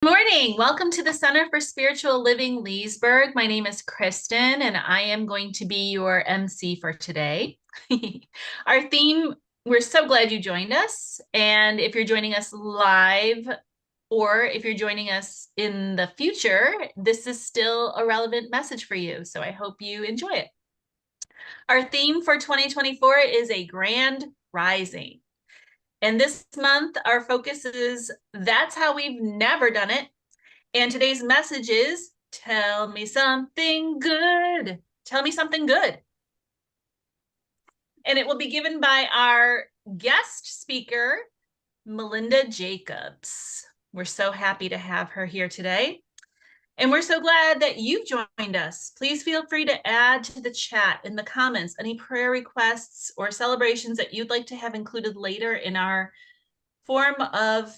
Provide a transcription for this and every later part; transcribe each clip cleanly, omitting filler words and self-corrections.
Morning. Welcome to the Center for Spiritual Living Leesburg. My name is Kristen, and I am going to be your MC for today. Our theme, we're so glad you joined us. And if you're joining us live or if you're joining us in the future, this is still a relevant message for you. So I hope you enjoy it. Our theme for 2024 is a grand rising. And this month, our focus is That's How We've Never Done It. And today's message is, tell me something good. Tell me something good. And it will be given by our guest speaker, Melinda Jacobs. We're so happy to have her here today. And we're so glad that you've joined us. Please feel free to add to the chat in the comments any prayer requests or celebrations that you'd like to have included later in our form of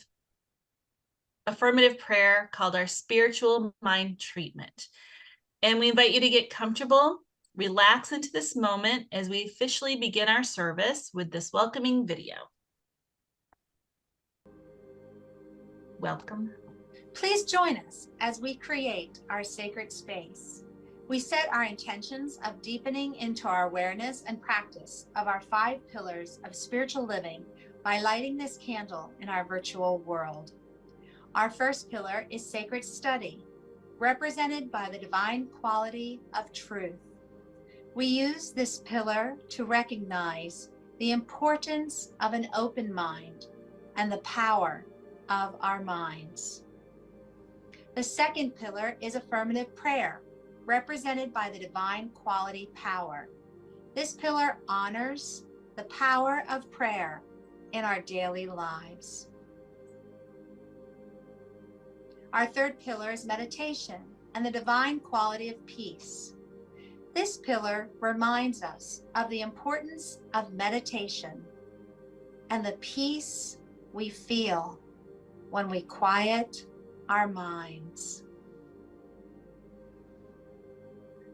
affirmative prayer called our spiritual mind treatment. And we invite you to get comfortable, relax into this moment as we officially begin our service with this welcoming video. Welcome. Please join us as we create our sacred space. We set our intentions of deepening into our awareness and practice of our 5 pillars of spiritual living by lighting this candle in our virtual world. Our first pillar is sacred study, represented by the divine quality of truth. We use this pillar to recognize the importance of an open mind and the power of our minds. The second pillar is affirmative prayer, represented by the divine quality power. This pillar honors the power of prayer in our daily lives. Our third pillar is meditation and the divine quality of peace. This pillar reminds us of the importance of meditation and the peace we feel when we quiet our minds.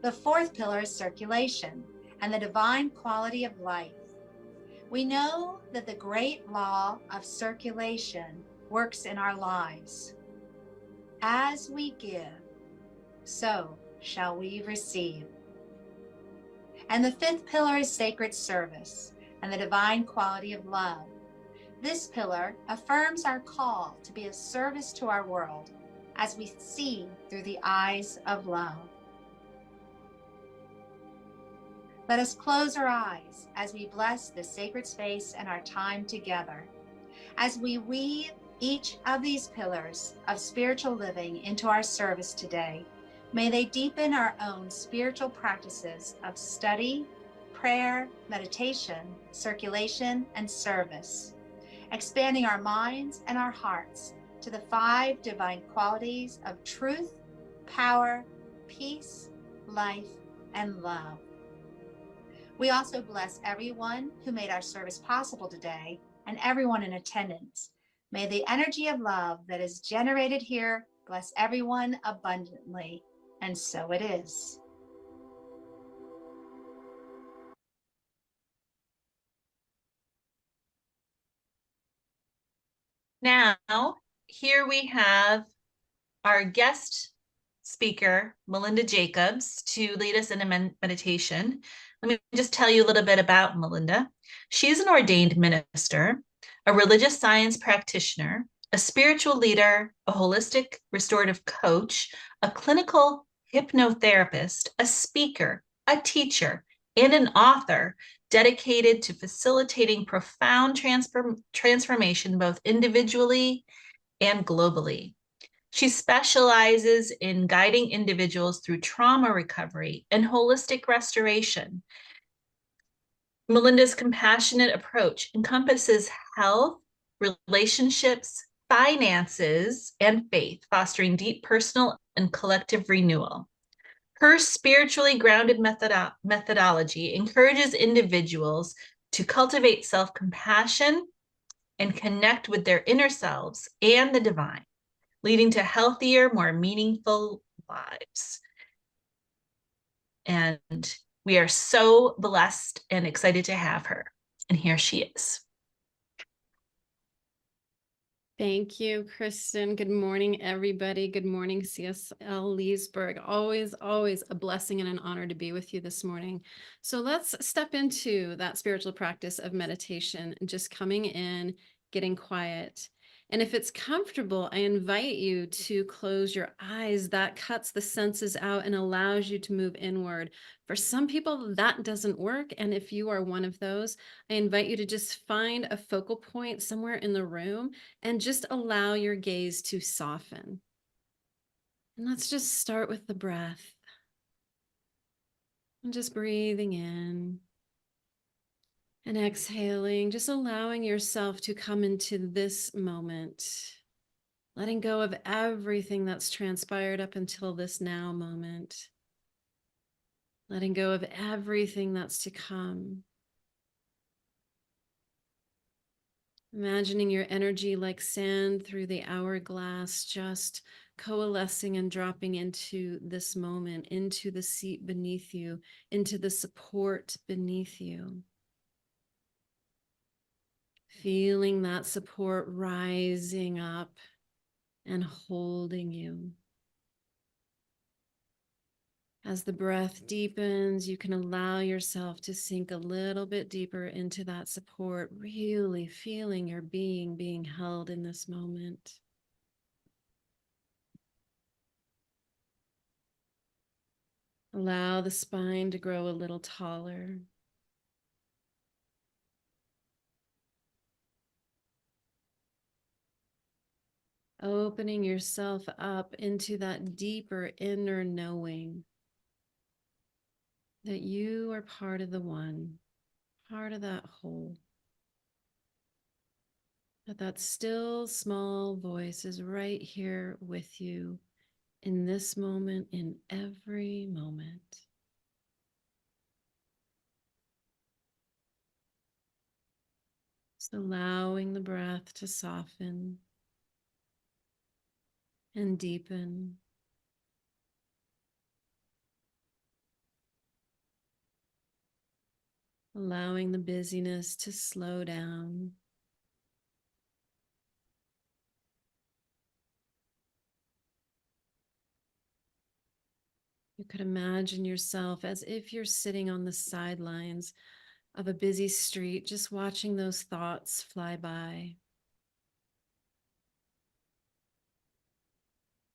The fourth pillar is circulation and the divine quality of life. We know that the great law of circulation works in our lives. As we give, so shall we receive. And the fifth pillar is sacred service and the divine quality of love. This pillar affirms our call to be of service to our world as we see through the eyes of love. Let us close our eyes as we bless this sacred space and our time together. As we weave each of these pillars of spiritual living into our service today, may they deepen our own spiritual practices of study, prayer, meditation, circulation, and service, expanding our minds and our hearts to the 5 divine qualities of truth, power, peace, life, and love. We also bless everyone who made our service possible today and everyone in attendance. May the energy of love that is generated here bless everyone abundantly, and so it is. Now, here we have our guest speaker, Melinda Jacobs, to lead us in a meditation. Let me just tell you a little bit about Melinda. She's an ordained minister, a religious science practitioner, a spiritual leader, a holistic restorative coach, a clinical hypnotherapist, a speaker, a teacher, and an author dedicated to facilitating profound transformation both individually and globally. She specializes in guiding individuals through trauma recovery and holistic restoration. Melinda's compassionate approach encompasses health, relationships, finances, and faith, fostering deep personal and collective renewal. Her spiritually grounded methodology encourages individuals to cultivate self-compassion and connect with their inner selves and the divine, leading to healthier, more meaningful lives. And we are so blessed and excited to have her. And here she is. Thank you, Kristen. Good morning, everybody. Good morning, CSL Leesburg. Always a blessing and an honor to be with you this morning. So let's step into that spiritual practice of meditation, just coming in, getting quiet. And if it's comfortable, I invite you to close your eyes. That cuts the senses out and allows you to move inward. For some people, that doesn't work. And if you are one of those, I invite you to just find a focal point somewhere in the room and just allow your gaze to soften. And let's just start with the breath and just breathing in and exhaling, just allowing yourself to come into this moment, letting go of everything that's transpired up until this now moment, letting go of everything that's to come. Imagining your energy like sand through the hourglass, just coalescing and dropping into this moment, into the seat beneath you, into the support beneath you. Feeling that support rising up and holding you. As the breath deepens, you can allow yourself to sink a little bit deeper into that support, really feeling your being held in this moment. Allow the spine to grow a little taller. Opening yourself up into that deeper inner knowing that you are part of the one, part of that whole. That still small voice is right here with you in this moment, in every moment. Just allowing the breath to soften and deepen. Allowing the busyness to slow down. You could imagine yourself as if you're sitting on the sidelines of a busy street, just watching those thoughts fly by.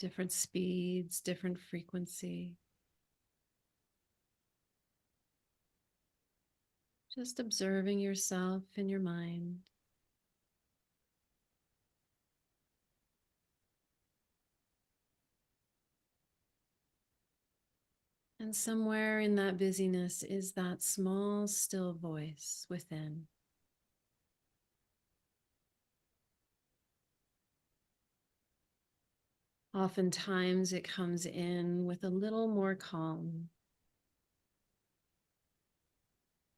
Different speeds, different frequency. Just observing yourself in your mind. And somewhere in that busyness is that small, still voice within. Oftentimes it comes in with a little more calm.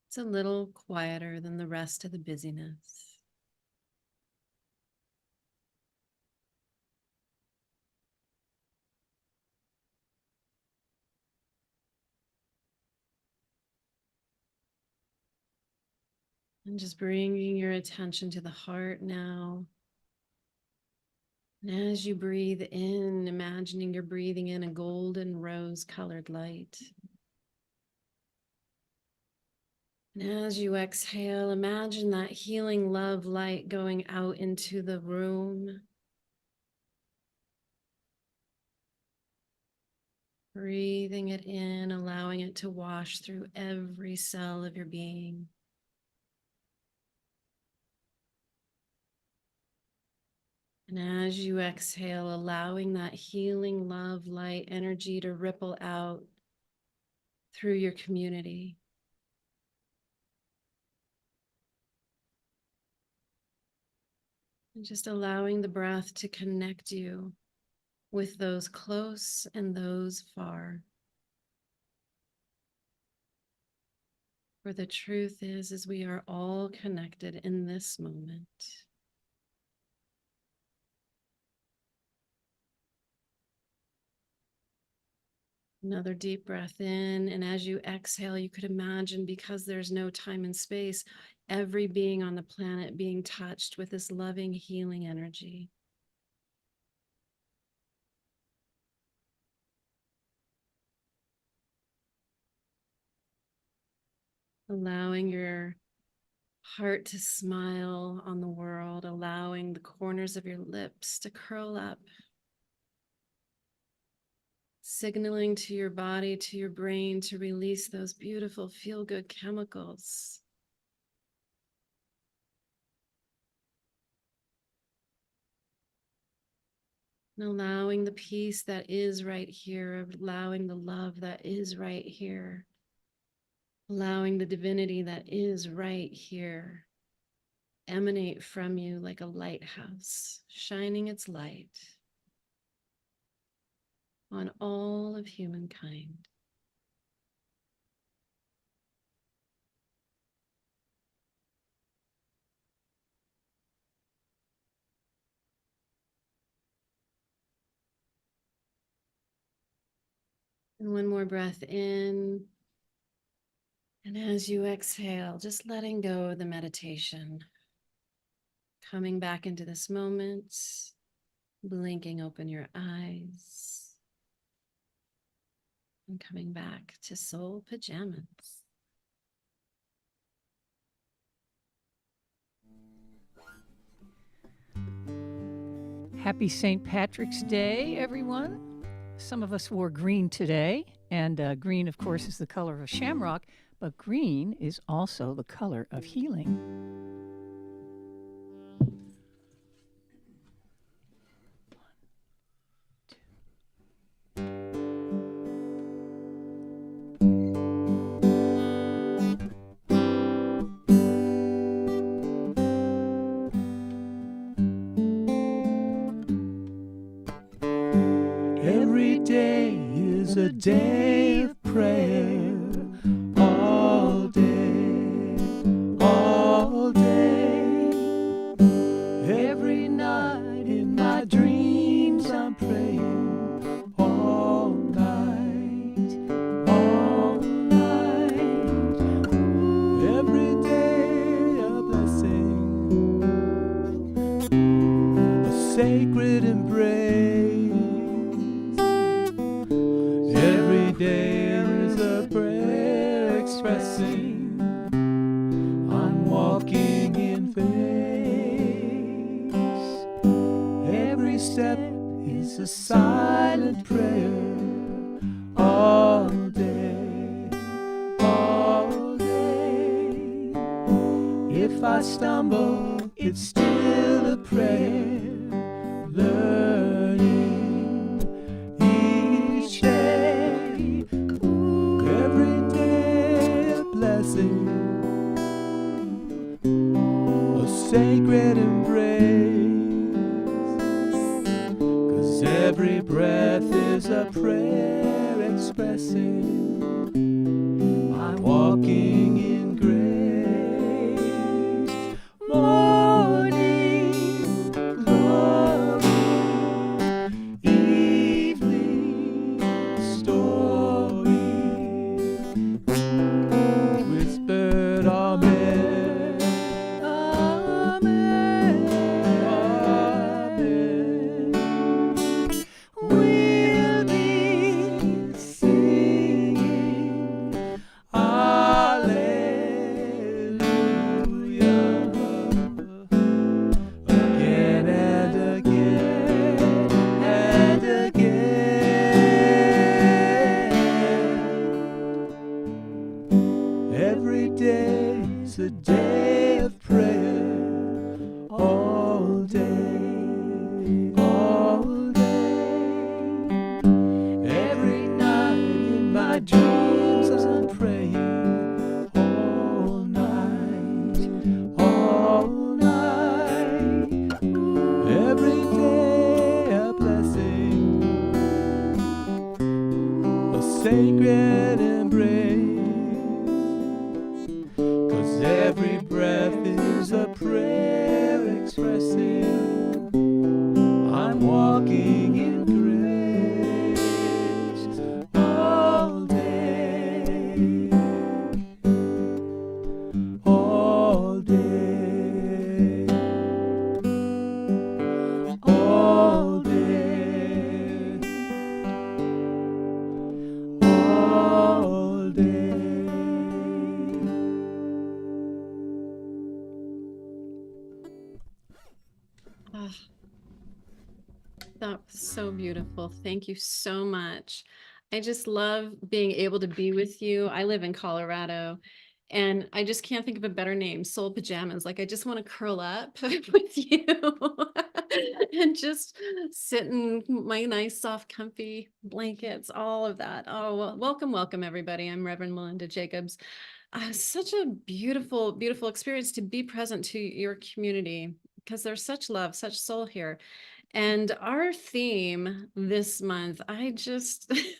It's a little quieter than the rest of the busyness. And just bringing your attention to the heart now. And as you breathe in, imagining you're breathing in a golden rose-colored light. And as you exhale, imagine that healing love light going out into the room. Breathing it in, allowing it to wash through every cell of your being. And as you exhale, allowing that healing love light energy to ripple out through your community. And just allowing the breath to connect you with those close and those far. For the truth is we are all connected in this moment. Another deep breath in, and as you exhale, you could imagine, because there's no time and space, every being on the planet being touched with this loving, healing energy. allowing your heart to smile on the world, allowing the corners of your lips to curl up, signaling to your body, to your brain to release those beautiful feel-good chemicals. And allowing the peace that is right here, allowing the love that is right here, allowing the divinity that is right here emanate from you like a lighthouse, shining its light on all of humankind. And one more breath in. And as you exhale, just letting go of the meditation, coming back into this moment, blinking open your eyes, and coming back to soul pajamas. Happy St. Patrick's Day, everyone. Some of us wore green today, and green, of course, is the color of shamrock, but green is also the color of healing. Every day is a day of prayer. All day, all day. Every night in my dreams I'm praying. All night, all night. Every day a blessing, a sacred embrace. Every day is a prayer expressing I'm walking in faith. Every step is a silent prayer. All day, all day. If I stumble, it's still a prayer. Learning each day, every day a blessing, a sacred embrace. 'Cause every breath is a prayer expressing I'm walking in grace. Morning glory, evening story, whispered amen, amen, amen. We'll be singing hallelujah again and again and again. Every day is a day of prayer. All day, all day. Every night in my dreams as I'm praying. All night, all night. Every day a blessing, a sacred embrace. 'Cause every breath is a prayer expressing I'm walking in grace. All day, all day, all day, all day. so beautiful. Thank you so much. I just love being able to be with you. I live in Colorado and I just can't think of a better name, Soul Pajamas. Like I just want to curl up with you and just sit in my nice, soft, comfy blankets, all of that. Oh, well, welcome, welcome, everybody. I'm Reverend Melinda Jacobs. Such a beautiful, beautiful experience to be present to your community because there's such love, such soul here. And our theme this month, I'm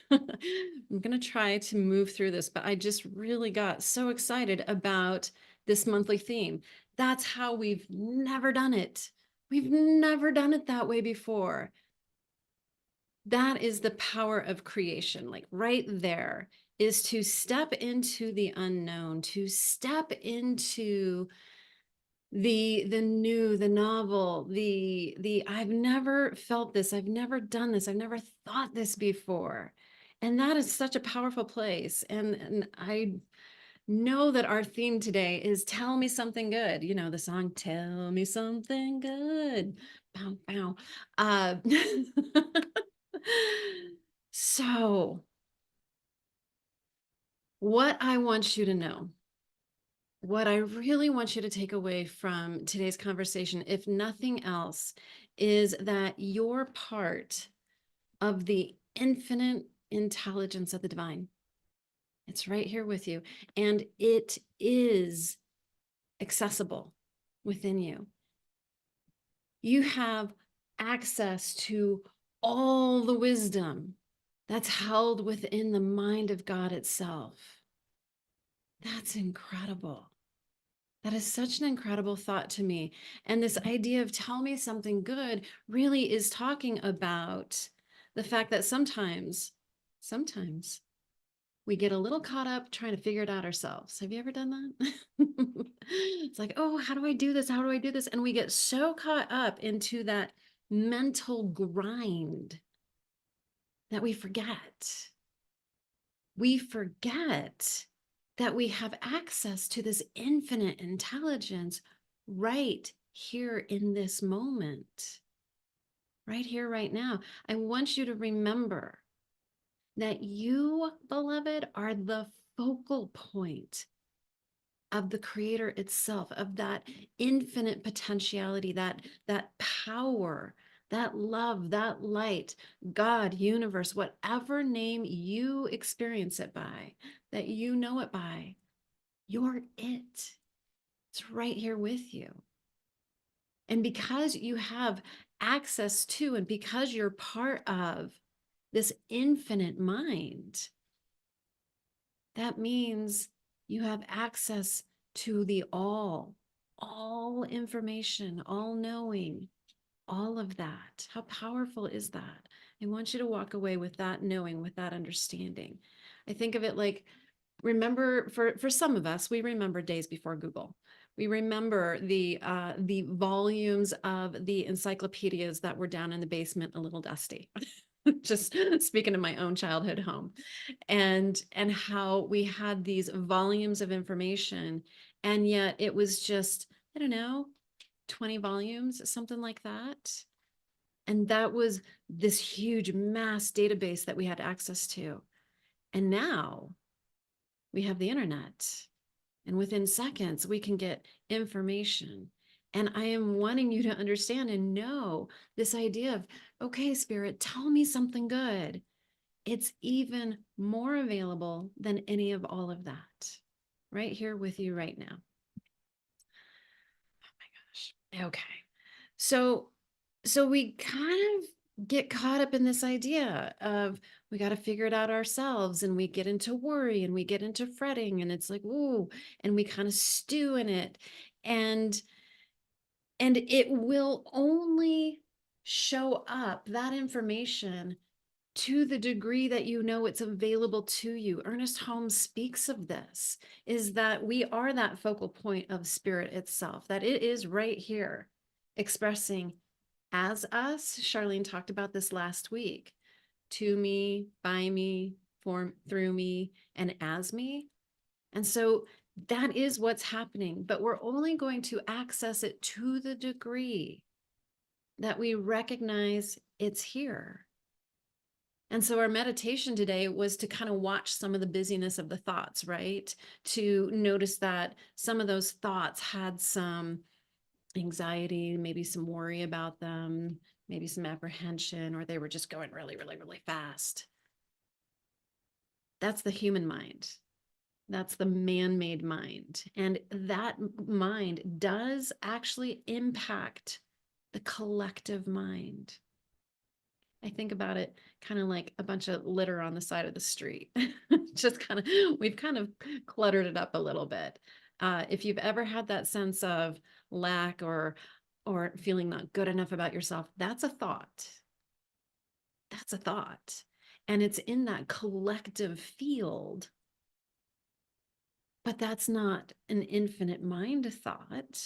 going to try to move through this, but I just really got so excited about this monthly theme. That's how we've never done it. We've never done it that way before. That is the power of creation, like right there, is to step into the unknown, to step into the new, the novel, the I've never felt this, I've never done this, I've never thought this before. And that is such a powerful place. And I know that our theme today is tell me something good. You know, the song Tell Me Something Good. Bow, bow. So what I want you to know, what I really want you to take away from today's conversation, if nothing else, is that you're part of the infinite intelligence of the divine. It's right here with you, and it is accessible within you. You have access to all the wisdom that's held within the mind of God itself. That's incredible. That is such an incredible thought to me. And this idea of tell me something good really is talking about the fact that sometimes we get a little caught up trying to figure it out ourselves. Have you ever done that? It's like, oh, how do I do this? How do I do this? And we get so caught up into that mental grind that we forget. We forget that we have access to this infinite intelligence right here in this moment, right here, right now. I want you to remember that you, beloved, are the focal point of the creator itself, of that infinite potentiality, that power, that love, that light, God, universe, whatever name you experience it by, that you know it by, you're it. It's right here with you. And because you have access to, and because you're part of this infinite mind, that means you have access to the all information, all knowing, all of that. How powerful is that? I want you to walk away with that knowing, with that understanding. I think of it like, remember, for some of us, we remember days before Google. We remember the volumes of the encyclopedias that were down in the basement, a little dusty. Just speaking of my own childhood home, and how we had these volumes of information, and yet it was just, I don't know, 20 volumes, something like that. And that was this huge mass database that we had access to. And now we have the internet, and within seconds we can get information. And I am wanting you to understand and know this idea of, okay, Spirit, tell me something good. It's even more available than any of all of that, right here with you right now. Oh my gosh. Okay. So we kind of get caught up in this idea of we got to figure it out ourselves, and we get into worry and we get into fretting, and it's like, ooh, and we kind of stew in it. And it will only show up, that information, to the degree that you know it's available to you. Ernest Holmes speaks of this, is that we are that focal point of spirit itself, that it is right here expressing as us. Charlene talked about this last week. To me, by me, for, through me, and as me. And so that is what's happening, but we're only going to access it to the degree that we recognize it's here. And so our meditation today was to kind of watch some of the busyness of the thoughts, right? To notice that some of those thoughts had some anxiety, maybe some worry about them, maybe some apprehension, or they were just going really, really, really fast. That's the human mind. That's the man-made mind. And that mind does actually impact the collective mind. I think about it kind of like a bunch of litter on the side of the street. Just kind of, we've kind of cluttered it up a little bit. If you've ever had that sense of lack or feeling not good enough about yourself, that's a thought. That's a thought. And it's in that collective field. But that's not an infinite mind thought.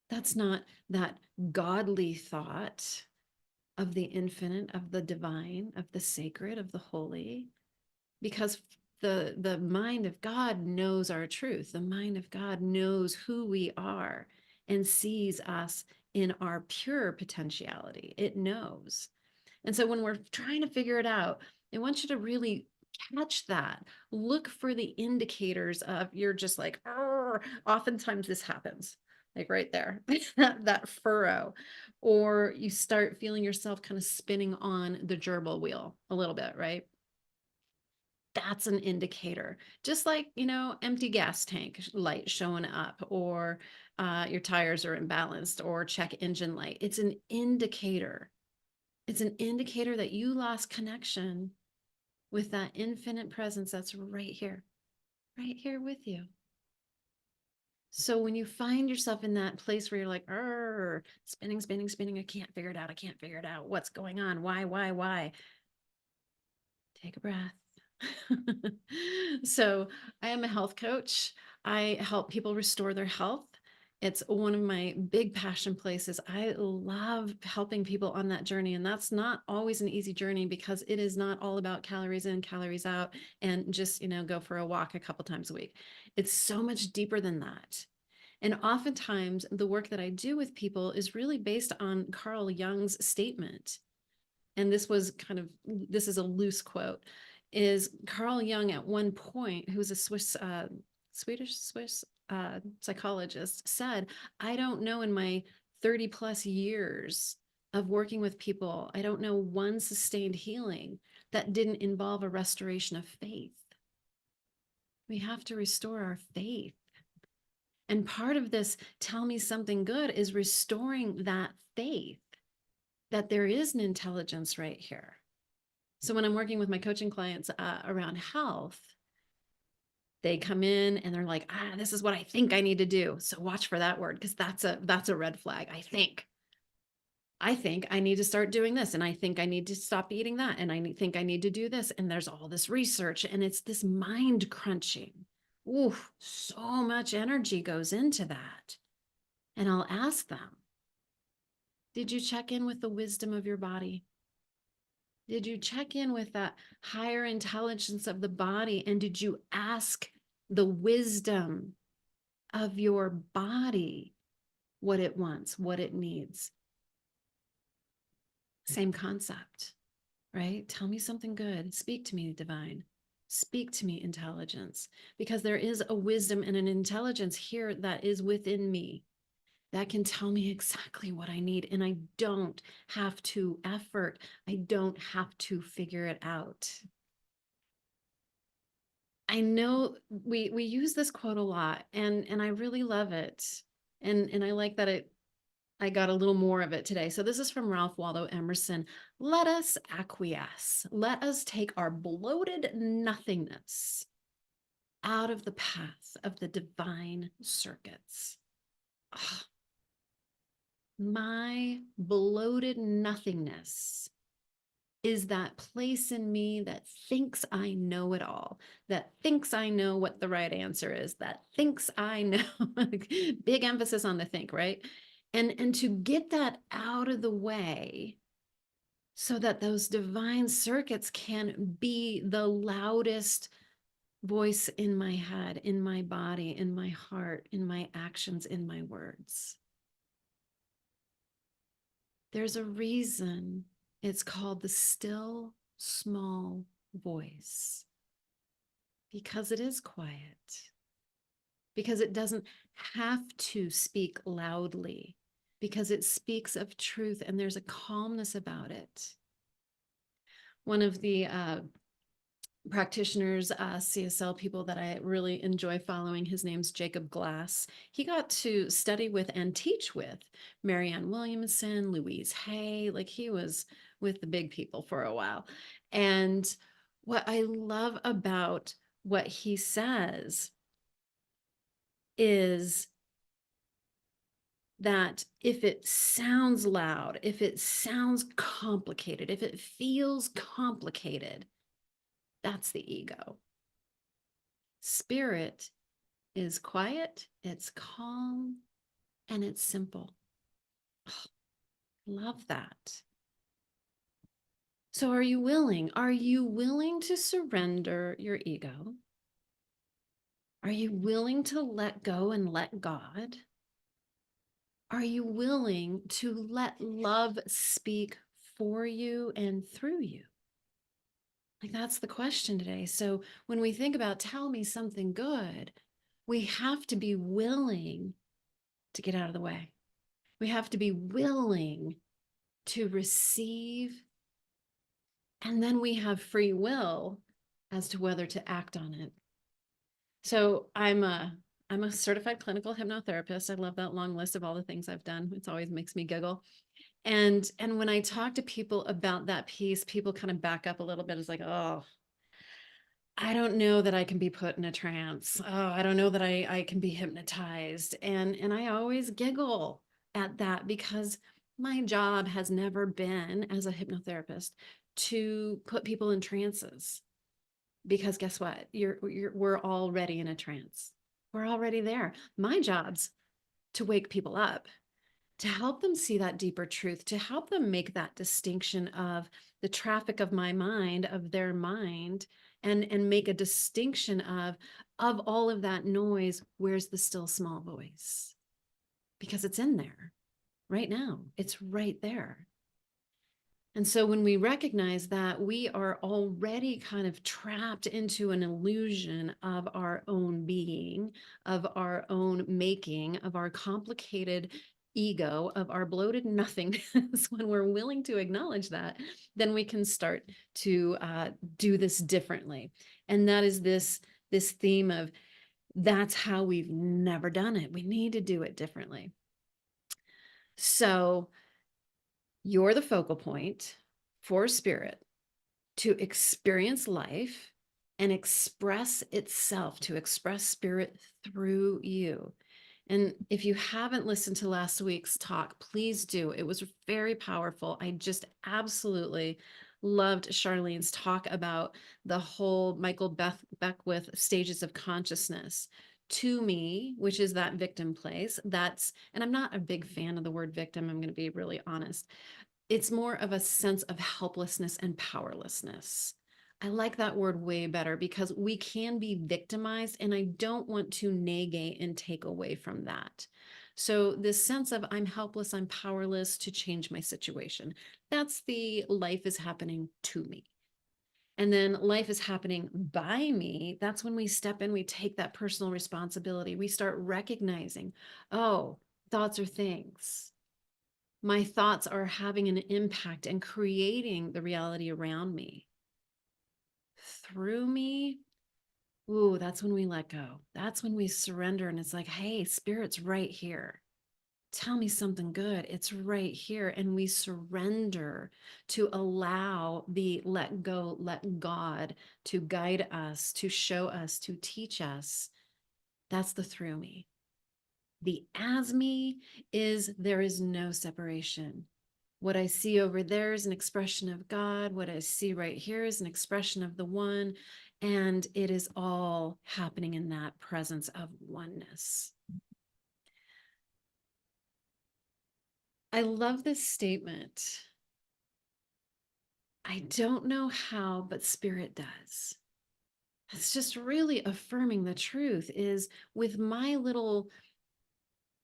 That's not that godly thought of the infinite, of the divine, of the sacred, of the holy, because the mind of God knows our truth. The mind of God knows who we are and sees us in our pure potentiality. It knows. And so when we're trying to figure it out, I want you to really catch that. Look for the indicators of you're just like, "Arr." Oftentimes this happens, like right there, that furrow, or you start feeling yourself kind of spinning on the gerbil wheel a little bit, right? That's an indicator. Just like, empty gas tank light showing up, or your tires are imbalanced, or check engine light. It's an indicator. It's an indicator that you lost connection with that infinite presence that's right here with you. So when you find yourself in that place where you're like, spinning, I can't figure it out. What's going on? Why? Take a breath. So I am a health coach. I help people restore their health. It's one of my big passion places. I love helping people on that journey. And that's not always an easy journey, because it is not all about calories in, calories out, and just, go for a walk a couple times a week. It's so much deeper than that. And oftentimes the work that I do with people is really based on Carl Jung's statement. And this is a loose quote, is Carl Jung at one point, who's a Swedish psychologist, said, I don't know, in my 30 plus years of working with people, I don't know one sustained healing that didn't involve a restoration of faith. We have to restore our faith. And part of this, tell me something good, is restoring that faith that there is an intelligence right here. So when I'm working with my coaching clients around health, they come in and they're like, this is what I think I need to do. So watch for that word, because that's a red flag. I think I need to start doing this, and I think I need to stop eating that, and I think I need to do this. And there's all this research, and it's this mind crunching. Ooh, so much energy goes into that. And I'll ask them, did you check in with the wisdom of your body? Did you check in with that higher intelligence of the body? And did you ask the wisdom of your body what it wants, what it needs? Same concept, right? Tell me something good. Speak to me, divine. Speak to me, intelligence, because there is a wisdom and an intelligence here that is within me that can tell me exactly what I need. And I don't have to effort. I don't have to figure it out. I know we use this quote a lot, and I really love it. And I like that I got a little more of it today. So this is from Ralph Waldo Emerson. Let us acquiesce. Let us take our bloated nothingness out of the path of the divine circuits. Oh, my bloated nothingness is that place in me that thinks I know it all, that thinks I know what the right answer is, that thinks I know. Big emphasis on the think, right? And to get that out of the way so that those divine circuits can be the loudest voice in my head, in my body, in my heart, in my actions, in my words. There's a reason it's called the still small voice, because it is quiet, because it doesn't have to speak loudly, because it speaks of truth and there's a calmness about it. One of the practitioners, CSL people that I really enjoy following, his name's Jacob Glass. He got to study with and teach with Marianne Williamson, Louise Hay. Like, he was with the big people for a while. And what I love about what he says is that if it sounds loud, if it sounds complicated, if it feels complicated, that's the ego. Spirit is quiet, it's calm, and it's simple. Oh, love that. So are you willing? Are you willing to surrender your ego? Are you willing to let go and let God? Are you willing to let love speak for you and through you? Like, that's the question today. So when we think about tell me something good, we have to be willing to get out of the way. We have to be willing to receive. And then we have free will as to whether to act on it. So I'm a certified clinical hypnotherapist. I love that long list of all the things I've done. It always makes me giggle. And when I talk to people about that piece, people kind of back up a little bit. It's like, oh, I don't know that I can be put in a trance. Oh, I don't know that I can be hypnotized. And I always giggle at that, because my job has never been, as a hypnotherapist, to put people in trances. Because guess what? We're already in a trance. We're already there. My job's to wake people up, to help them see that deeper truth, to help them make that distinction of the traffic of my mind, of their mind, and make a distinction of all of that noise, where's the still small voice? Because it's in there right now. It's right there. And so when we recognize that we are already kind of trapped into an illusion of our own being, of our own making, of our complicated ego, of our bloated nothingness, when we're willing to acknowledge that, then we can start to do this differently. And that is this theme of, that's how we've never done it. We need to do it differently. So you're the focal point for spirit to experience life and express itself, to express spirit through you. And if you haven't listened to last week's talk, please do. It was very powerful. I just absolutely loved Charlene's talk about the whole Michael Beckwith stages of consciousness. To me, which is that victim place, and I'm not a big fan of the word victim, I'm going to be really honest. It's more of a sense of helplessness and powerlessness. I like that word way better, because we can be victimized, and I don't want to negate and take away from that. So this sense of I'm helpless, I'm powerless to change my situation. That's the life is happening to me. And then life is happening by me. That's when we step in, we take that personal responsibility. We start recognizing, oh, thoughts are things. My thoughts are having an impact and creating the reality around me. Through me, ooh, that's when we let go. That's when we surrender, and it's like, hey, spirit's right here. Tell me something good. It's right here. And we surrender to allow the let go, let God to guide us, to show us, to teach us. That's the through me. The as me is there is no separation. What I see over there is an expression of God. What I see right here is an expression of the one. And it is all happening in that presence of oneness. I love this statement. I don't know how, but spirit does. It's just really affirming the truth is with my little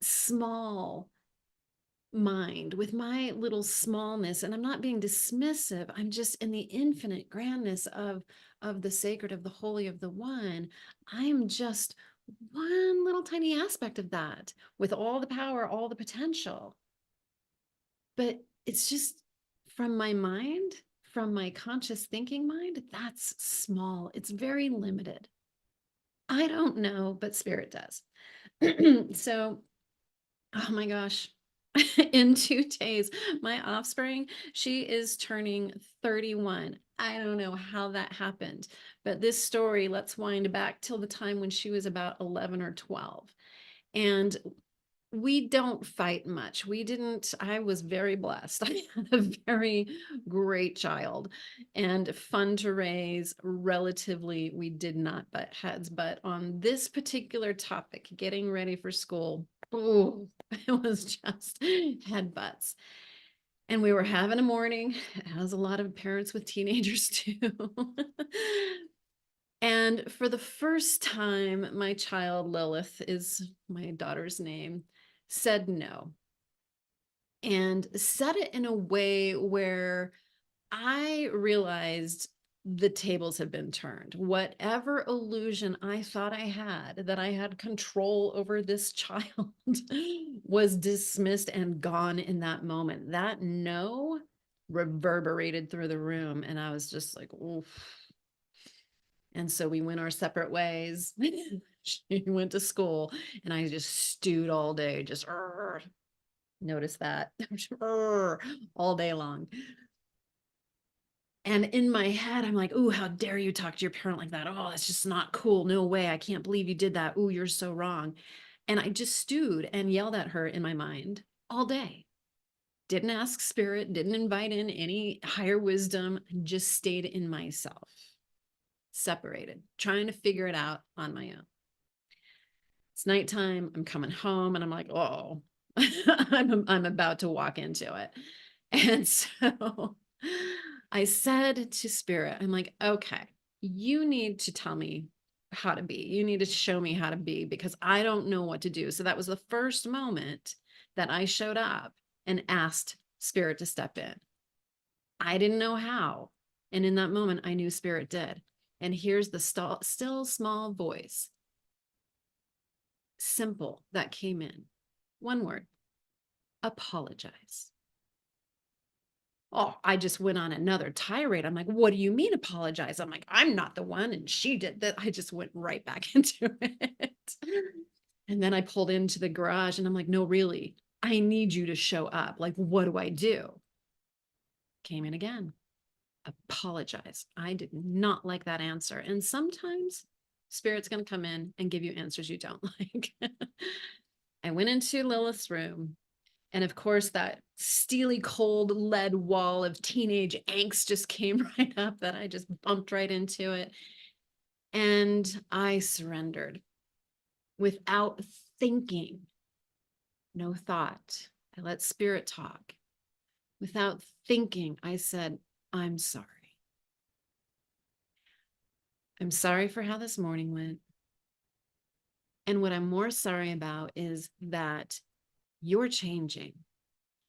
small mind, with my little smallness, and I'm not being dismissive. I'm just in the infinite grandness of the sacred, of the holy, of the one. I am just one little tiny aspect of that with all the power, all the potential. But it's just from my mind, from my conscious thinking mind, that's small. It's very limited. I don't know, but spirit does. So, oh my gosh. In 2 days, my offspring, she is turning 31. I don't know how that happened, but this story, let's wind back till the time when she was about 11 or 12. And we don't fight much. We didn't, I was very blessed. I had a very great child and fun to raise. Relatively, we did not butt heads, but on this particular topic, getting ready for school, ooh, it was just headbutts. And we were having a morning, as a lot of parents with teenagers do. And for the first time, my child, Lilith is my daughter's name, said no. And said it in a way where I realized the tables had been turned. Whatever illusion I thought I had, that I had control over this child, was dismissed and gone in that moment. That no reverberated through the room. And I was just like, oof. And so we went our separate ways. She went to school and I just stewed all day, just notice that all day long. And in my head, I'm like, ooh, how dare you talk to your parent like that? Oh, that's just not cool. No way. I can't believe you did that. Ooh, you're so wrong. And I just stewed and yelled at her in my mind all day. Didn't ask spirit, didn't invite in any higher wisdom, just stayed in myself, separated, trying to figure it out on my own. It's nighttime. I'm coming home and I'm like, oh, I'm about to walk into it. And so I said to spirit, I'm like, okay, you need to tell me how to be. You need to show me how to be because I don't know what to do. So that was the first moment that I showed up and asked spirit to step in. I didn't know how. And in that moment, I knew spirit did. And here's the still small voice. Simple that came in. One word, apologize. Oh, I just went on another tirade. I'm like, what do you mean apologize? I'm like, I'm not the one. And she did that. I just went right back into it. And then I pulled into the garage and I'm like, no, really, I need you to show up. Like, what do I do? Came in again. Apologize. I did not like that answer. And sometimes spirit's going to come in and give you answers you don't like. I went into Lilith's room. And of course, that steely cold lead wall of teenage angst just came right up that I just bumped right into it. And I surrendered without thinking. No thought. I let spirit talk. Without thinking, I said, I'm sorry. I'm sorry for how this morning went. And what I'm more sorry about is that you're changing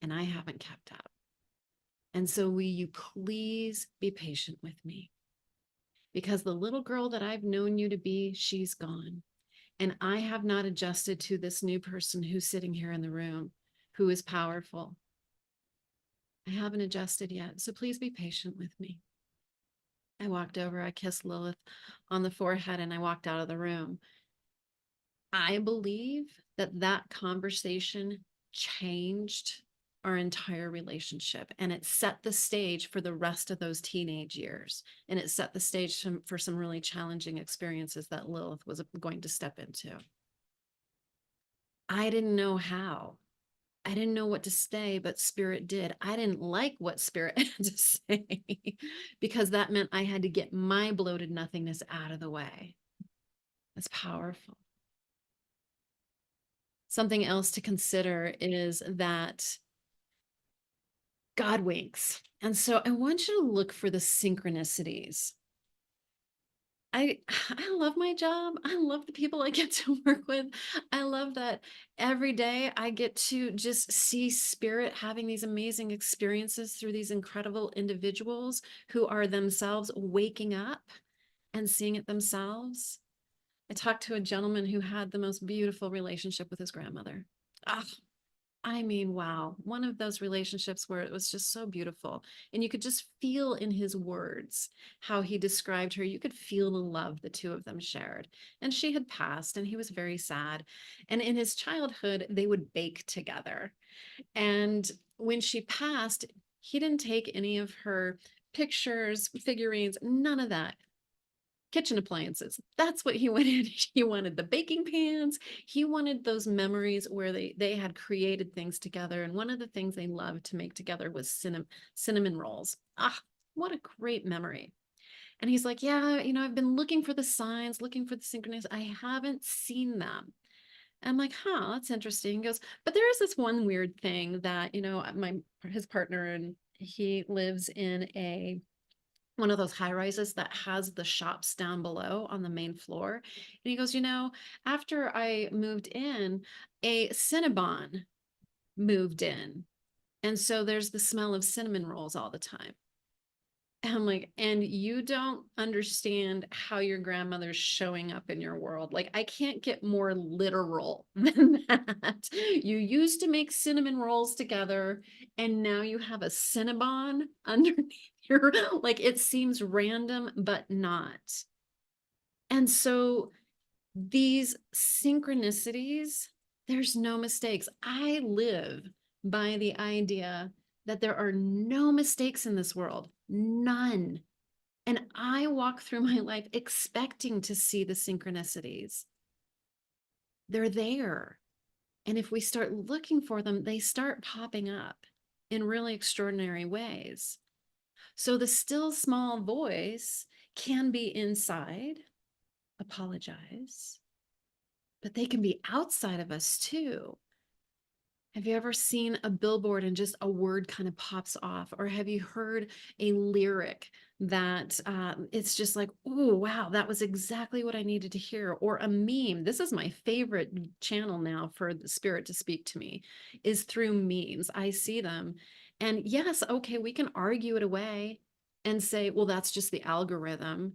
and I haven't kept up. And so will you please be patient with me? Because the little girl that I've known you to be, she's gone. And I have not adjusted to this new person who's sitting here in the room, who is powerful. I haven't adjusted yet. So please be patient with me. I walked over, I kissed Lilith on the forehead, and I walked out of the room. I believe that that conversation changed our entire relationship, and it set the stage for the rest of those teenage years. And it set the stage for some really challenging experiences that Lilith was going to step into. I didn't know how. I didn't know what to say, but spirit did. I didn't like what spirit had to say because that meant I had to get my bloated nothingness out of the way. That's powerful. Something else to consider is that God winks. And so I want you to look for the synchronicities. I love my job. I love the people I get to work with. I love that every day I get to just see spirit having these amazing experiences through these incredible individuals who are themselves waking up and seeing it themselves. I talked to a gentleman who had the most beautiful relationship with his grandmother. Ah, I mean, wow. One of those relationships where it was just so beautiful. And you could just feel in his words how he described her. You could feel the love the two of them shared. And she had passed, and he was very sad. And in his childhood, they would bake together. And when she passed, he didn't take any of her pictures, figurines, none of that. Kitchen appliances. That's what he wanted. He wanted the baking pans. He wanted those memories where they had created things together. And one of the things they loved to make together was cinnamon rolls. Ah, what a great memory. And he's like, yeah, I've been looking for the signs, looking for the synchronous. I haven't seen them. And I'm like, huh, that's interesting. He goes, but there is this one weird thing that, his partner, and he lives in one of those high rises that has the shops down below on the main floor. And he goes, after I moved in, a Cinnabon moved in. And so there's the smell of cinnamon rolls all the time. And I'm like, and you don't understand how your grandmother's showing up in your world. Like, I can't get more literal than that. You used to make cinnamon rolls together, and now you have a Cinnabon underneath your, like, it seems random, but not. And so these synchronicities, there's no mistakes. I live by the idea that there are no mistakes in this world, none. And I walk through my life expecting to see the synchronicities. They're there. And if we start looking for them, they start popping up in really extraordinary ways. So the still small voice can be inside, apologize, but they can be outside of us too. Have you ever seen a billboard and just a word kind of pops off? Or have you heard a lyric that it's just like, oh, wow, that was exactly what I needed to hear? Or a meme. This is my favorite channel now for the spirit to speak to me, is through memes. I see them. And yes, okay, we can argue it away and say, well, that's just the algorithm.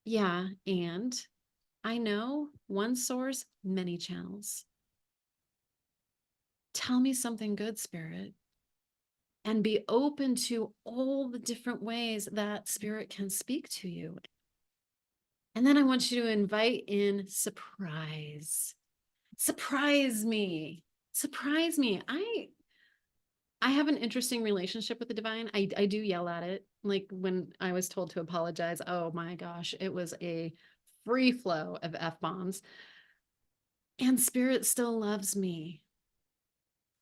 Yeah, and I know one source, many channels. Tell me something good, spirit, and be open to all the different ways that spirit can speak to you. And then I want you to invite in surprise. Surprise me. Surprise me. I have an interesting relationship with the divine. I do yell at it. Like when I was told to apologize, oh my gosh, it was a free flow of F-bombs. And spirit still loves me.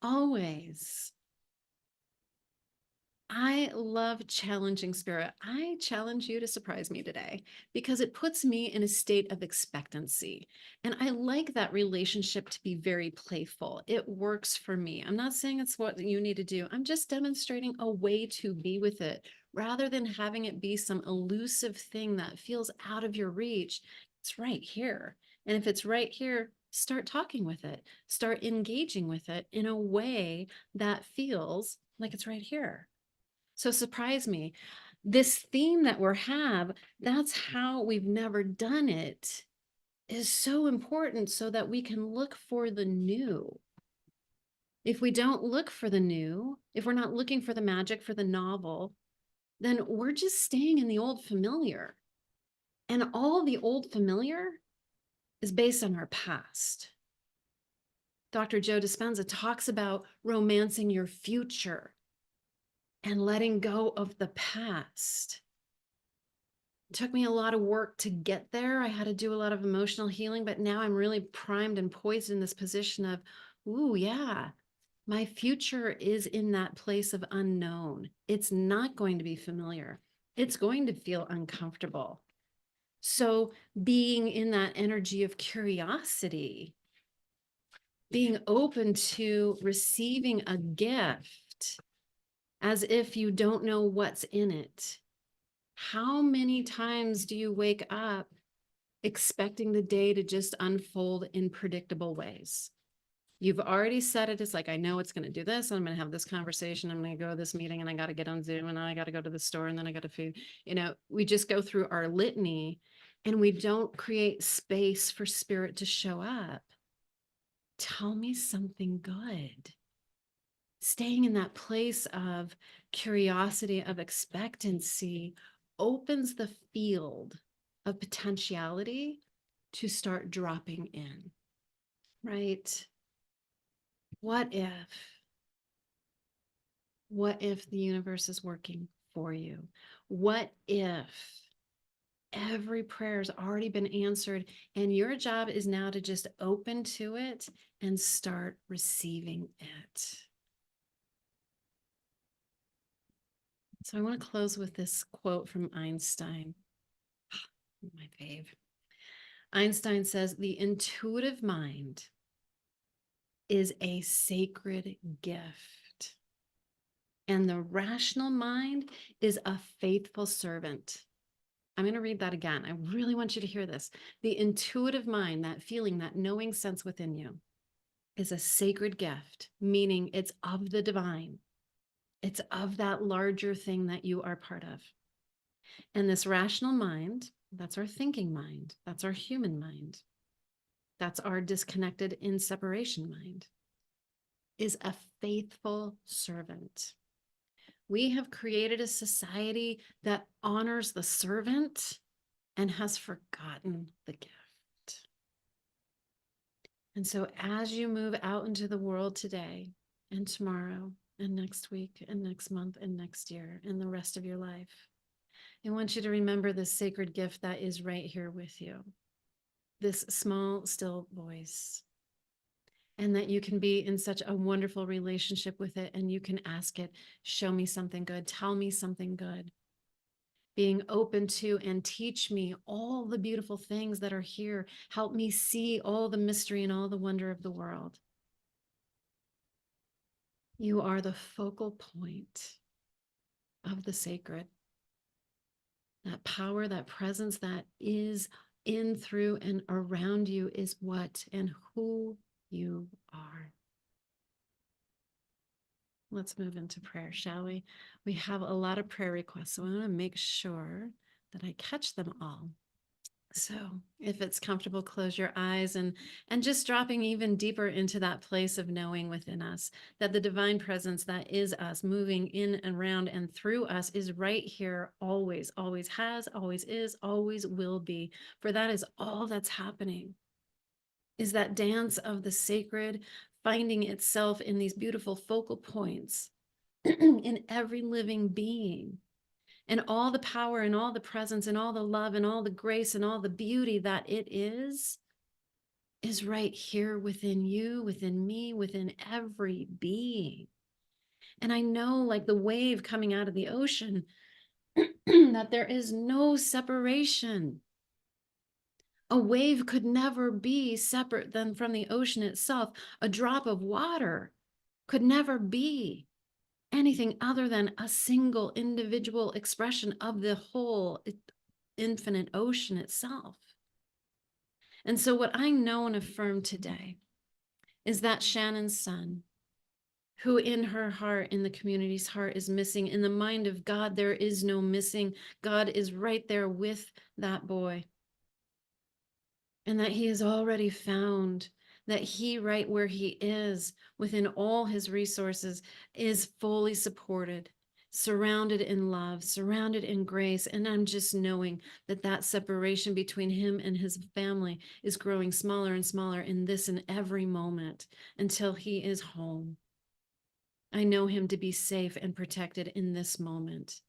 Always. I love challenging spirit. I challenge you to surprise me today because it puts me in a state of expectancy. And I like that relationship to be very playful. It works for me. I'm not saying it's what you need to do. I'm just demonstrating a way to be with it rather than having it be some elusive thing that feels out of your reach. It's right here. And if it's right here, start talking with it, start engaging with it in a way that feels like it's right here. So surprise me. This theme that we have, that's how we've never done it, is so important so that we can look for the new. If we don't look for the new, if we're not looking for the magic, for the novel, then we're just staying in the old familiar. And all the old familiar is based on our past. Dr. Joe Dispenza talks about romancing your future and letting go of the past. It took me a lot of work to get there. I had to do a lot of emotional healing, but now I'm really primed and poised in this position of, ooh, yeah, my future is in that place of unknown. It's not going to be familiar. It's going to feel uncomfortable. So being in that energy of curiosity, being open to receiving a gift, as if you don't know what's in it. How many times do you wake up expecting the day to just unfold in predictable ways? You've already said it. It's like, I know it's going to do this. I'm going to have this conversation. I'm going to go to this meeting and I got to get on Zoom and I got to go to the store and then I got to food. We just go through our litany and we don't create space for spirit to show up. Tell me something good. Staying in that place of curiosity, of expectancy, opens the field of potentiality to start dropping in, right? What if the universe is working for you? What if every prayer has already been answered and your job is now to just open to it and start receiving it? So I want to close with this quote from Einstein, my fave. Einstein says, the intuitive mind is a sacred gift, and the rational mind is a faithful servant. I'm going to read that again. I really want you to hear this. The intuitive mind, that feeling, that knowing sense within you, is a sacred gift, meaning it's of the divine. It's of that larger thing that you are part of. And this rational mind, that's our thinking mind. That's our human mind. That's our disconnected in separation mind, is a faithful servant. We have created a society that honors the servant and has forgotten the gift. And so as you move out into the world today and tomorrow and next week and next month and next year and the rest of your life, I want you to remember this sacred gift that is right here with you, this small, still voice, and that you can be in such a wonderful relationship with it. And you can ask it, show me something good, tell me something good, being open to and teach me all the beautiful things that are here. Help me see all the mystery and all the wonder of the world. You are the focal point of the sacred. That power, that presence that is in, through, and around you is what and who you are. Let's move into prayer, shall we? We have a lot of prayer requests, so I want to make sure that I catch them all. So if it's comfortable, close your eyes and just dropping even deeper into that place of knowing within us that the divine presence that is us moving in and around and through us is right here always, always has, always is, always will be. For that is all that's happening, is that dance of the sacred finding itself in these beautiful focal points in every living being. And all the power and all the presence and all the love and all the grace and all the beauty that it is right here within you, within me, within every being. And I know, like the wave coming out of the ocean, that there is no separation. A wave could never be separate than from the ocean itself. A drop of water could never be anything other than a single individual expression of the whole infinite ocean itself. And so what I know and affirm today is that Shannon's son, who in her heart, in the community's heart, is missing, in the mind of God, there is no missing. God is right there with that boy. And that he has already found that he, right where he is, within all his resources, is fully supported, surrounded in love, surrounded in grace. And I'm just knowing that that separation between him and his family is growing smaller and smaller in this and every moment until he is home. I know him to be safe and protected in this moment.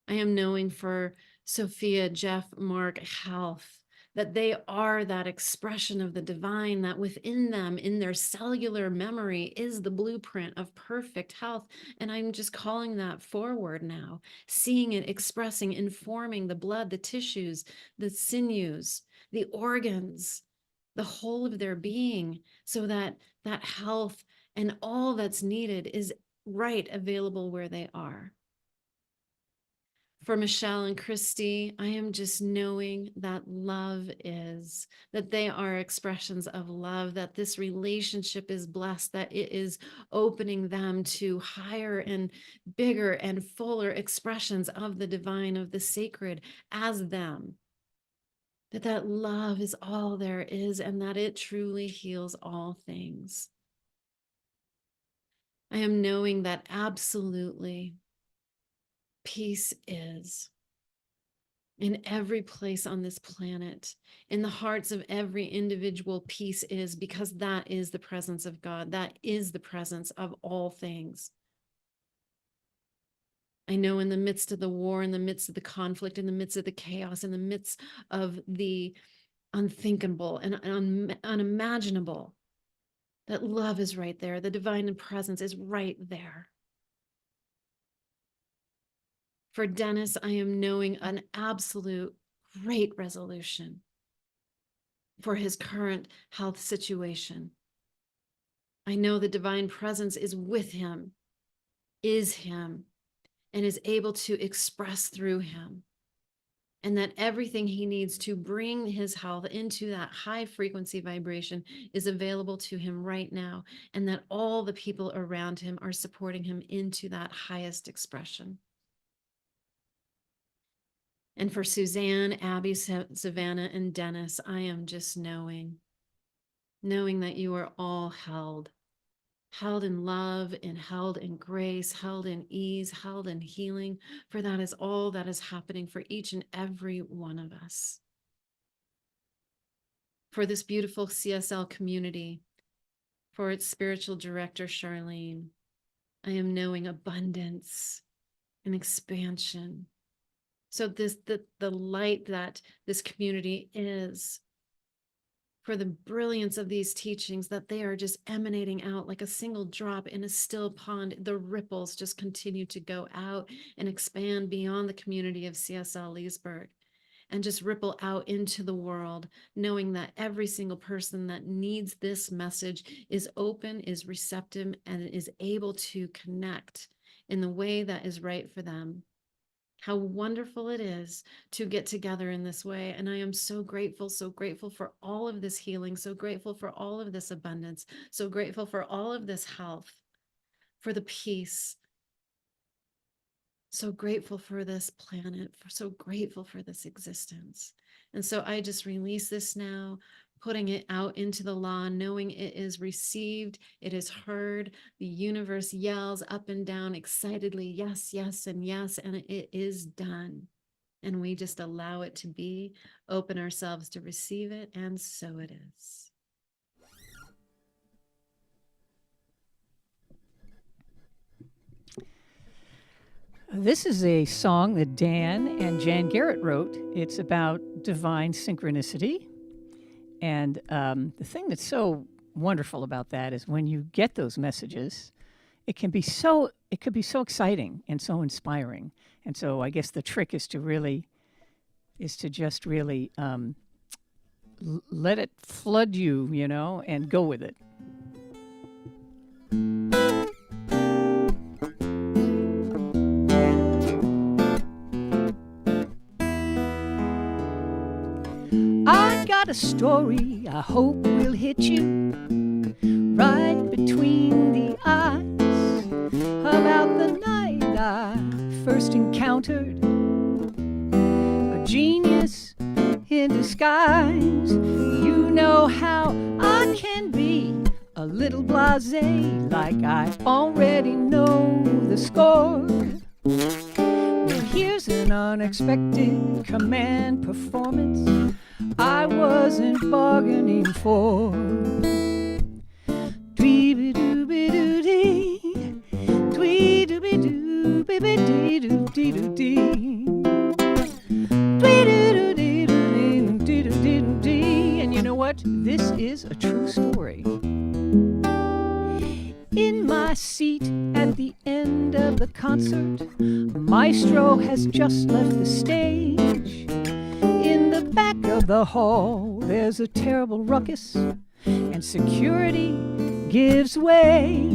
I am knowing for Sophia, Jeff, Mark, health, that they are that expression of the divine, that within them, in their cellular memory, is the blueprint of perfect health. And I'm just calling that forward now, seeing it, expressing, informing the blood, the tissues, the sinews, the organs, the whole of their being, so that that health and all that's needed is right available where they are. For Michelle and Christy, I am just knowing that love is, that they are expressions of love, that this relationship is blessed, that it is opening them to higher and bigger and fuller expressions of the divine, of the sacred as them. That love is all there is, and that it truly heals all things. I am knowing that absolutely peace is in every place on this planet, in the hearts of every individual. Peace is, because that is the presence of God. That is the presence of all things. I know in the midst of the war, in the midst of the conflict, in the midst of the chaos, in the midst of the unthinkable and unimaginable, that love is right there. The divine presence is right there. For Dennis, I am knowing an absolute great resolution for his current health situation. I know the divine presence is with him, is him, and is able to express through him. And that everything he needs to bring his health into that high frequency vibration is available to him right now. And that all the people around him are supporting him into that highest expression. And for Suzanne, Abby, Savannah, and Dennis, I am just knowing that you are all held in love and held in grace, held in ease, held in healing, for that is all that is happening for each and every one of us. For this beautiful CSL community, for its spiritual director, Charlene, I am knowing abundance and expansion. So the light that this community is, for the brilliance of these teachings, that they are just emanating out like a single drop in a still pond. The ripples just continue to go out and expand beyond the community of CSL Leesburg and just ripple out into the world, knowing that every single person that needs this message is open, is receptive, and is able to connect in the way that is right for them. How wonderful it is to get together in this way. And I am so grateful for all of this healing, so grateful for all of this abundance, so grateful for all of this health, for the peace, so grateful for this planet, so grateful for this existence. And so I just release this now, putting it out into the law, knowing it is received, it is heard. The universe yells up and down excitedly, yes, yes, and yes, and it is done. And we just allow it to be, open ourselves to receive it, and so it is. This is a song that Dan and Jan Garrett wrote. It's about divine synchronicity. And the thing that's so wonderful about that is when you get those messages, it could be so exciting and so inspiring. And so I guess the trick is to just really let it flood you, and go with it. I got a story I hope will hit you right between the eyes about the night I first encountered a genius in disguise. You know how I can be a little blasé, like I already know the score. Well, here's an unexpected command performance I wasn't bargaining for. Dwee-be-doo-be-doo-dee, dwee-doo-be-doo-be-be-dee-doo-dee-doo-dee, dwee-doo-doo-dee-doo-dee-doo-dee. And you know what? This is a true story. In my seat at the end of the concert, a maestro has just left the stage. In the back of the hall, there's a terrible ruckus, and security gives way.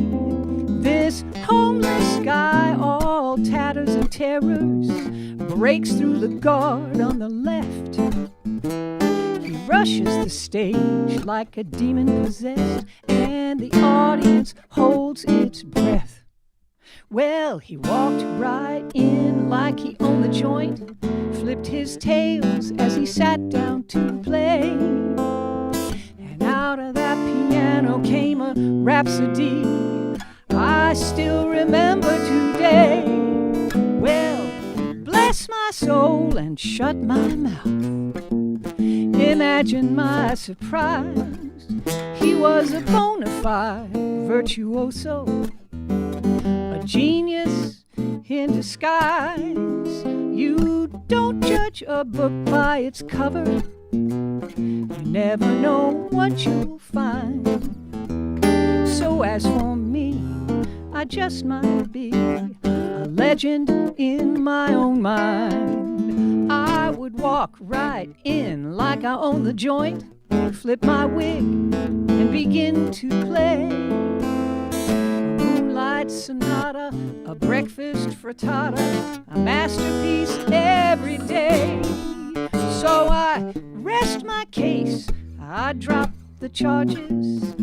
This homeless guy all all tatters and terrors, breaks through the guard on the left. He rushes the stage like a demon possessed, and the audience holds its breath. Well, he walked right in like he owned the joint, flipped his tails as he sat down to play. And out of that piano came a rhapsody I still remember today. Well, bless my soul and shut my mouth. Imagine my surprise. He was a bona fide virtuoso, a genius in disguise. You don't judge a book by its cover. You never know what you'll find. So as for me, I just might be a legend in my own mind. I would walk right in like I own the joint, flip my wig and begin to play a moonlight sonata, a breakfast frittata, a masterpiece every day. So I rest my case, I drop the charges,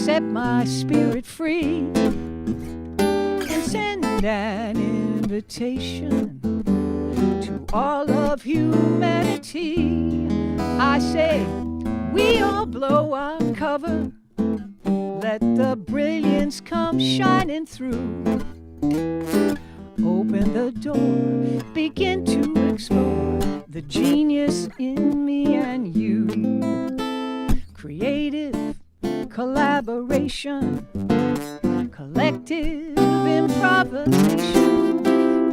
set my spirit free, and send an invitation to all of humanity. I say, we all blow our cover, let the brilliance come shining through. Open the door, begin to explore the genius in me and you. Creative collaboration, collective improvisation.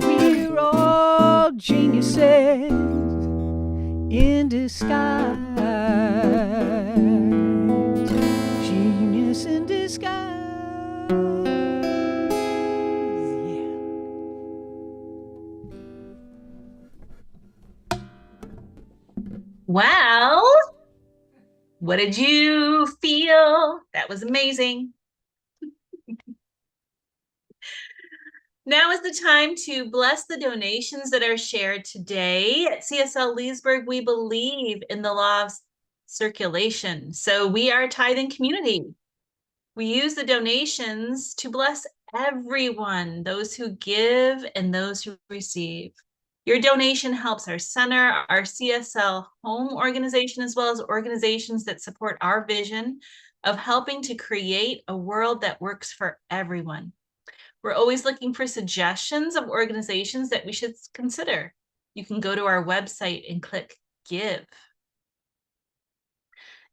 We're all geniuses in disguise. Genius in disguise. Wow. What did you feel? That was amazing. Now is the time to bless the donations that are shared today. At CSL Leesburg, we believe in the law of circulation. So we are a tithing community. We use the donations to bless everyone, those who give and those who receive. Your donation helps our center, our CSL home organization, as well as organizations that support our vision of helping to create a world that works for everyone. We're always looking for suggestions of organizations that we should consider. You can go to our website and click Give.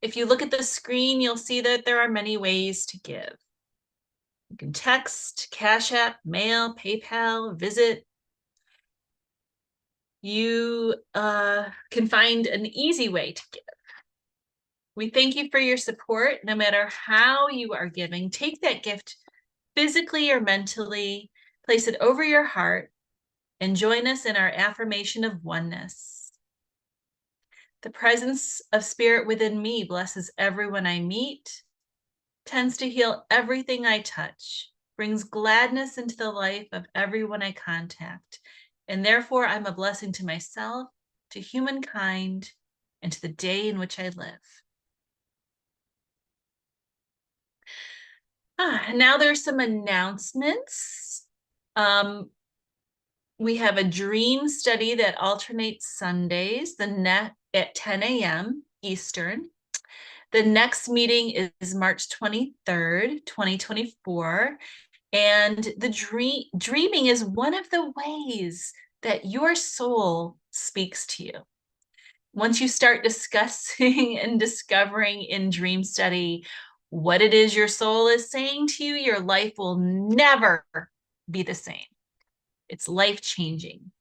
If you look at the screen, you'll see that there are many ways to give. You can text, Cash App, mail, PayPal, visit. You can find an easy way to give. We thank you for your support. No matter how you are giving, take that gift physically or mentally, place it over your heart, and join us in our affirmation of oneness. The presence of spirit within me blesses everyone I meet, tends to heal everything I touch, brings gladness into the life of everyone I contact, and therefore I'm a blessing to myself, to humankind, and to the day in which I live. Now there's some announcements. We have a dream study that alternates Sundays, at 10 a.m. Eastern. The next meeting is March 23rd, 2024. And the dreaming is one of the ways that your soul speaks to you. Once you start discussing and discovering in dream study what it is your soul is saying to you, your life will never be the same. It's life-changing.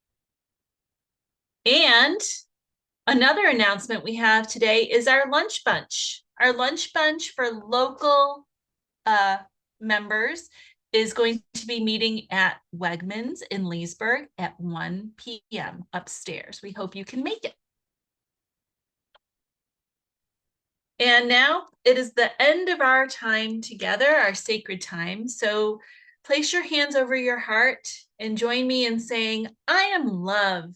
And another announcement we have today is our lunch bunch. Our lunch bunch for local members is going to be meeting at Wegmans in Leesburg at 1 p.m. upstairs. We hope you can make it. And now it is the end of our time together, our sacred time. So Place your hands over your heart and join me in saying, I am love.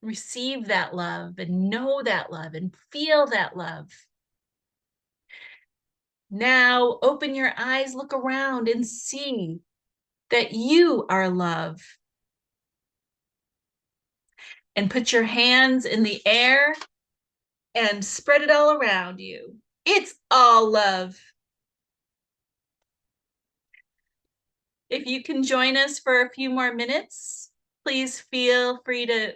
Receive that love and know that love and feel that love. Now open your eyes, look around and see that you are love. And put your hands in the air and spread it all around you. It's all love. If you can join us for a few more minutes, please feel free to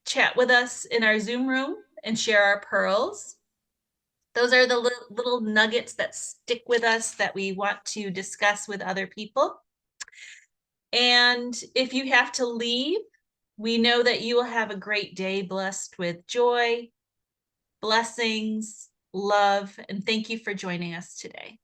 chat with us in our Zoom room and share our pearls. Those are the little nuggets that stick with us that we want to discuss with other people. And if you have to leave, we know that you will have a great day blessed with joy, blessings, love, and thank you for joining us today.